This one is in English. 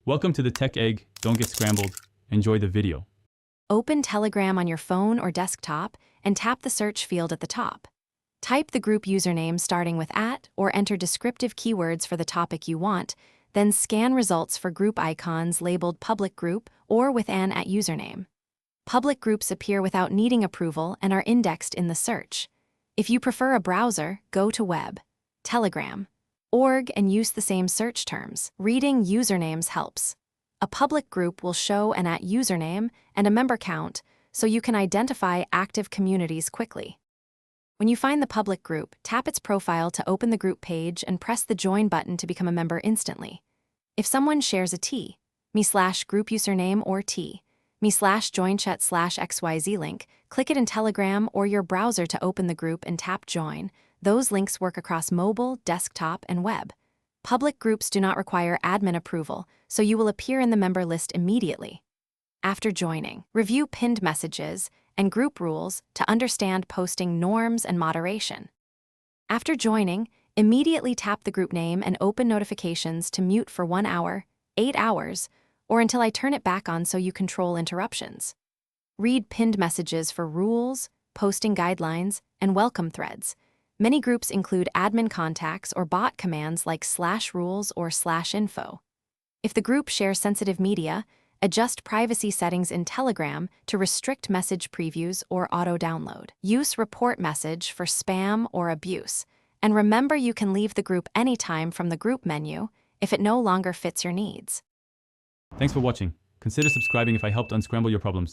Welcome to the Tech Egg. Don't get scrambled. Enjoy the video. Open Telegram on your phone or desktop and tap the search field at the top. Type the group username starting with @ or enter descriptive keywords for the topic you want, then scan results for group icons labeled Public Group or with an @ username. Public groups appear without needing approval and are indexed in the search. If you prefer a browser, go to Web, Telegram, org and use the same search terms. Reading usernames helps. A public group will show an @ username and a member count, so you can identify active communities quickly. When you find the public group, tap its profile to open the group page and press the Join button to become a member instantly. If someone shares a me/group username or me/joinchat/xyz link, click it in Telegram or your browser to open the group and tap Join. Those links work across mobile, desktop, and web. Public groups do not require admin approval, so you will appear in the member list immediately. After joining, review pinned messages and group rules to understand posting norms and moderation. After joining, immediately tap the group name and open notifications to mute for 1 hour, 8 hours, or until I turn it back on so you control interruptions. Read pinned messages for rules, posting guidelines, and welcome threads. Many groups include admin contacts or bot commands like /rules or /info. If the group shares sensitive media, adjust privacy settings in Telegram to restrict message previews or auto-download. Use report message for spam or abuse. And remember, you can leave the group anytime from the group menu if it no longer fits your needs. Thanks for watching. Consider subscribing if I helped unscramble your problems.